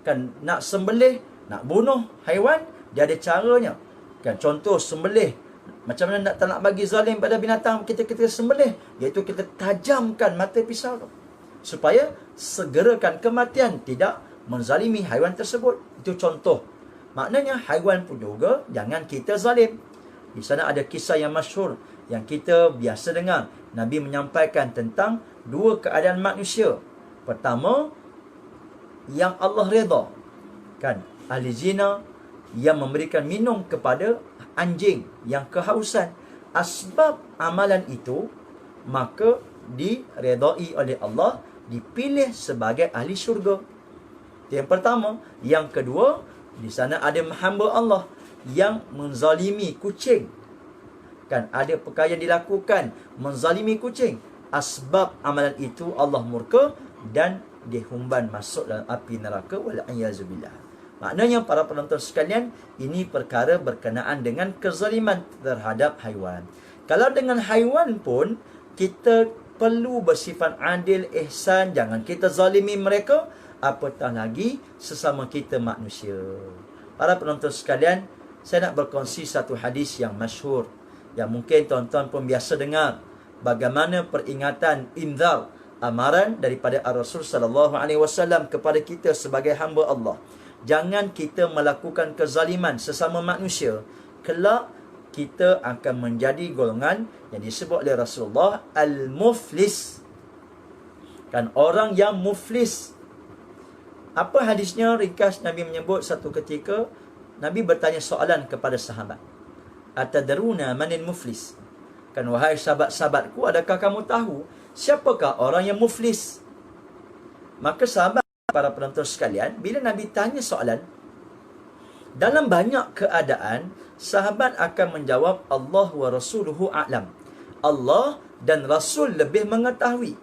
Kan nak sembelih, nak bunuh haiwan, dia ada caranya. Kan contoh sembelih, macam mana tak nak bagi zalim pada binatang kita sembelih, iaitu kita tajamkan mata pisau tu supaya segerakan kematian, tidak menzalimi haiwan tersebut. Itu contoh. Maknanya haiwan pun juga jangan kita zalim. Di sana ada kisah yang masyhur yang kita biasa dengar. Nabi menyampaikan tentang dua keadaan manusia. Pertama, yang Allah redha, kan, ahli zina yang memberikan minum kepada anjing yang kehausan. Asbab amalan itu maka diredai oleh Allah, dipilih sebagai ahli syurga. Itu yang pertama. Yang kedua, di sana ada hamba Allah yang menzalimi kucing. Kan ada perkara yang dilakukan menzalimi kucing. Asbab amalan itu Allah murka dan dihumban masuk dalam api neraka, wal-iyazubillah. Maknanya para penonton sekalian, ini perkara berkenaan dengan kezaliman terhadap haiwan. Kalau dengan haiwan pun kita perlu bersifat adil, ihsan, jangan kita zalimi mereka, apatah lagi sesama kita manusia. Para penonton sekalian, saya nak berkongsi satu hadis yang masyhur, yang mungkin tuan-tuan pun biasa dengar, bagaimana peringatan, inzar, amaran daripada Rasul sallallahu alaihi wasallam kepada kita sebagai hamba Allah. Jangan kita melakukan kezaliman sesama manusia, kelak kita akan menjadi golongan yang disebut oleh Rasulullah al-muflis. Kan orang yang muflis. Apa hadisnya? Ringkas, Nabi menyebut satu ketika Nabi bertanya soalan kepada sahabat. Atadruna manil muflis? Kan, wahai sahabat-sahabatku, adakah kamu tahu siapakah orang yang muflis? Maka sahabat, para penonton sekalian, bila Nabi tanya soalan, dalam banyak keadaan sahabat akan menjawab Allah wa rasuluhu a'lam. Allah dan Rasul lebih mengetahui.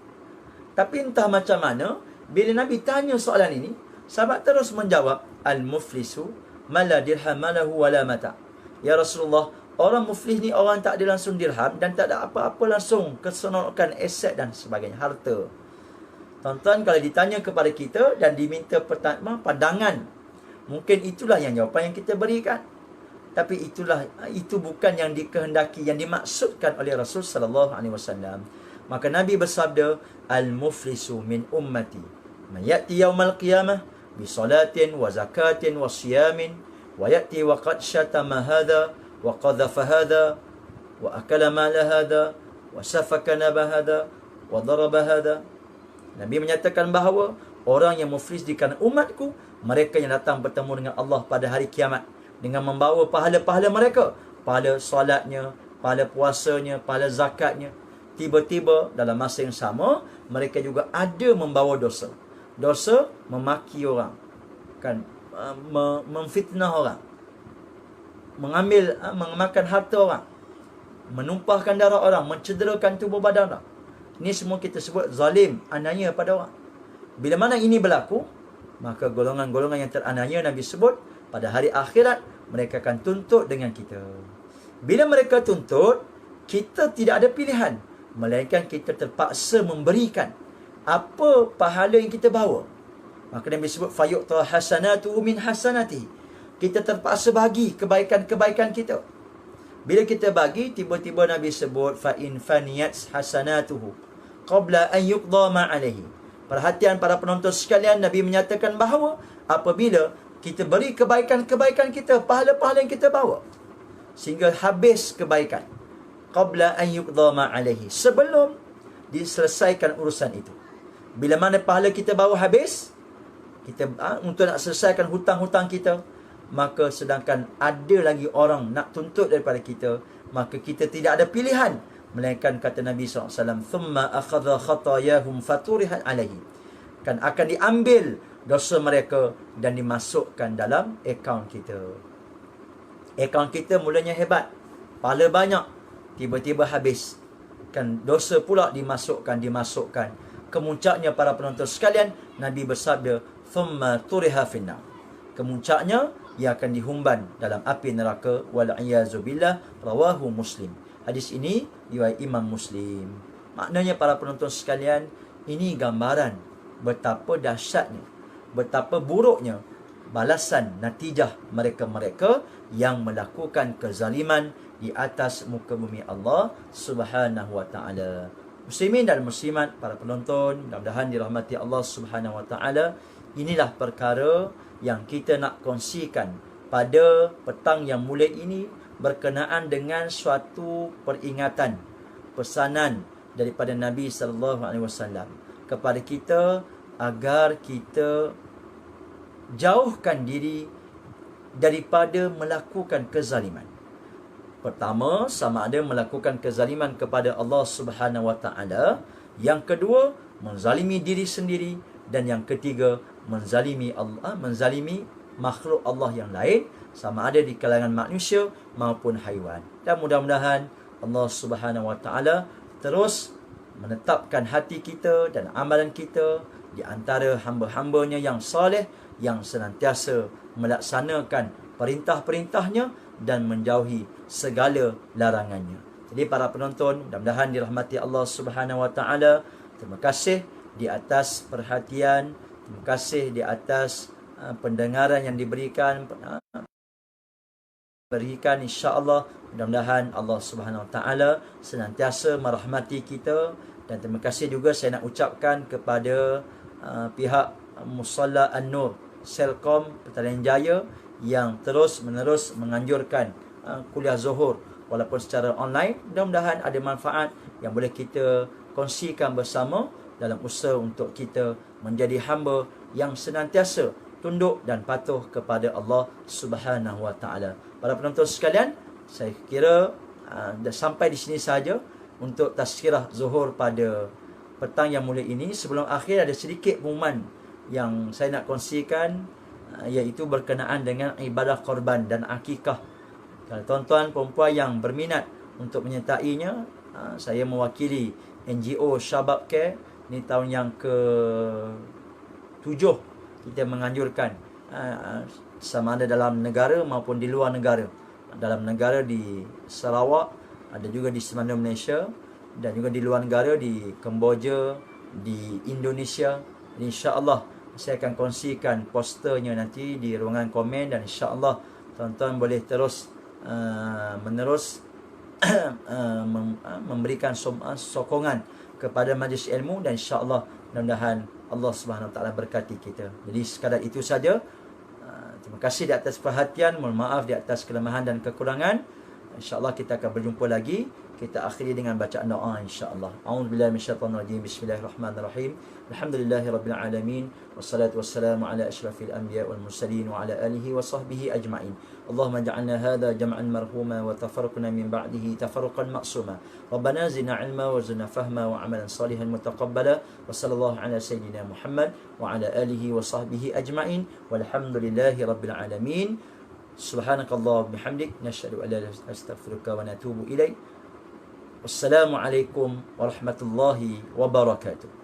Tapi entah macam mana, bila Nabi tanya soalan ini, sahabat terus menjawab, al-muflisu mala dirham malahu wala mata. Ya Rasulullah, orang muflis ni orang tak ada langsung dirham dan tak ada apa-apa langsung, keseronokan aset dan sebagainya, harta. Tuan-tuan, kalau ditanya kepada kita dan diminta pandangan, mungkin itulah yang jawapan yang kita berikan. Tapi itu bukan yang dikehendaki, yang dimaksudkan oleh Rasul sallallahu alaihi wasallam. Maka Nabi bersabda, al-muflisu min ummati man ya'ti yaumal qiyamah bi salatin wa zakatin wa siyamin wa ya'ti wa qad syatama hadha wa qadhafa hadha wa akala mala hadha wa safaka naba hadha wa daraba hadha. Nabi menyatakan bahawa orang yang muflis di kalangan umatku, mereka yang datang bertemu dengan Allah pada hari kiamat dengan membawa pahala-pahala mereka, pahala solatnya, pahala puasanya, pahala zakatnya. Tiba-tiba dalam masa yang sama, mereka juga ada membawa dosa. Dosa memaki orang, kan, memfitnah orang, memakan harta orang, menumpahkan darah orang, mencederakan tubuh badan orang. Ini semua kita sebut zalim, aniaya pada orang. Bila mana ini berlaku, maka golongan-golongan yang teraniaya Nabi sebut pada hari akhirat mereka akan tuntut dengan kita. Bila mereka tuntut, kita tidak ada pilihan, melainkan kita terpaksa memberikan apa pahala yang kita bawa. Maka Nabi sebut fayu'ta hasanatu min hasanati. Kita terpaksa bagi kebaikan-kebaikan kita. Bila kita bagi, tiba-tiba Nabi sebut fa in faniyat hasanatuhu qabla an yuqda ma alaihi. Perhatian para penonton sekalian, Nabi menyatakan bahawa apabila kita beri kebaikan-kebaikan kita, pahala-pahala yang kita bawa, sehingga habis kebaikan, qabla an yuqda ma alaihi, sebelum diselesaikan urusan itu. Bila mana pahala kita bawa habis, kita untuk nak selesaikan hutang-hutang kita, maka sedangkan ada lagi orang nak tuntut daripada kita, maka kita tidak ada pilihan, melainkan kata Nabi SAW, thumma akhadha khatayahum faturihat alaihi, kan akan diambil dosa mereka dan dimasukkan dalam akaun kita. Akaun kita mulanya hebat, pahala banyak, tiba-tiba habis. Kan dosa pula dimasukkan. Kemuncaknya para penonton sekalian, Nabi bersabda, thumma turiha finnar. Kemuncaknya ia akan dihumban dalam api neraka, wal iyazu billah, rawahu Muslim. Hadis ini riwayat Imam Muslim. Maknanya para penonton sekalian, ini gambaran betapa dahsyatnya, betapa buruknya balasan natijah mereka-mereka yang melakukan kezaliman di atas muka bumi Allah Subhanahu wa taala. Muslimin dan muslimat, para penonton, mudah-mudahan dirahmati Allah Subhanahu wa taala. Inilah perkara yang kita nak kongsikan pada petang yang mulia ini berkenaan dengan suatu peringatan, pesanan daripada Nabi sallallahu alaihi wasallam kepada kita agar kita jauhkan diri daripada melakukan kezaliman. Pertama, sama ada melakukan kezaliman kepada Allah Subhanahu wa taala, yang kedua menzalimi diri sendiri, dan yang ketiga menzalimi Allah, menzalimi makhluk Allah yang lain, sama ada di kalangan manusia maupun haiwan. Dan mudah-mudahan Allah Subhanahu wa taala terus menetapkan hati kita dan amalan kita di antara hamba-hambanya yang soleh, yang senantiasa melaksanakan perintah-perintahnya dan menjauhi segala larangannya. Jadi para penonton, mudah-mudahan dirahmati Allah Subhanahu wa taala. Terima kasih di atas perhatian, terima kasih di atas pendengaran yang diberikan, insya-Allah. Mudah-mudahan Allah Subhanahu wa taala senantiasa merahmati kita. Dan terima kasih juga saya nak ucapkan kepada pihak Musalla An-Nur Selcom Petaling Jaya yang terus-menerus menganjurkan kuliah Zuhur walaupun secara online. Mudah-mudahan ada manfaat yang boleh kita kongsikan bersama dalam usaha untuk kita menjadi hamba yang senantiasa tunduk dan patuh kepada Allah Subhanahu wa taala. Para penonton sekalian, saya kira dah sampai di sini saja untuk tazkirah Zuhur pada petang yang mulia ini. Sebelum akhir, ada sedikit pengumuman yang saya nak kongsikan, iaitu berkenaan dengan ibadah korban dan akikah. Kalau tuan-tuan perempuan yang berminat untuk menyertainya, saya mewakili NGO Shabab Care. Ini tahun yang ke-7 kita menganjurkan, sama ada dalam negara maupun di luar negara. Dalam negara di Sarawak, ada juga di Semandung Malaysia, dan juga di luar negara di Kemboja, di Indonesia. InsyaAllah saya akan kongsikan posternya nanti di ruangan komen, dan insyaAllah tuan-tuan boleh terus menerus memberikan sokongan kepada majlis ilmu, dan insyaAllah mudah-mudahan Allah Subhanahu Wa Taala berkati kita. Jadi sekadar itu saja. Terima kasih di atas perhatian, mohon maaf di atas kelemahan dan kekurangan. InsyaAllah kita akan berjumpa lagi. Kita akhiri dengan bacaan doa insyaAllah. A'udzubillahi minasyaitonirrajim. Bismillahirrahmanirrahim. Alhamdulillahirabbil alamin. Wassalatu wassalamu ala asyrafil anbiya wal mursalin wa ala alihi wa sahbihi ajma'in. Allahumma ja'alna hadha jam'an marhuma wa tafarraqna min ba'dihi tafarruqan ma'suma. Rabbana zidna 'ilma wa zidna fahma wa 'amalan salihan mutaqabbala. Wa sallallahu ala sayyidina Muhammad wa ala alihi wa sahbihi ajma'in. Walhamdulillahirabbil alamin. Subhanakallah bihamdik, nashhadu an la ilaha illa anta, astaghfiruka wa natubu ilaik. Wassalamualaikum warahmatullahi wabarakatuh.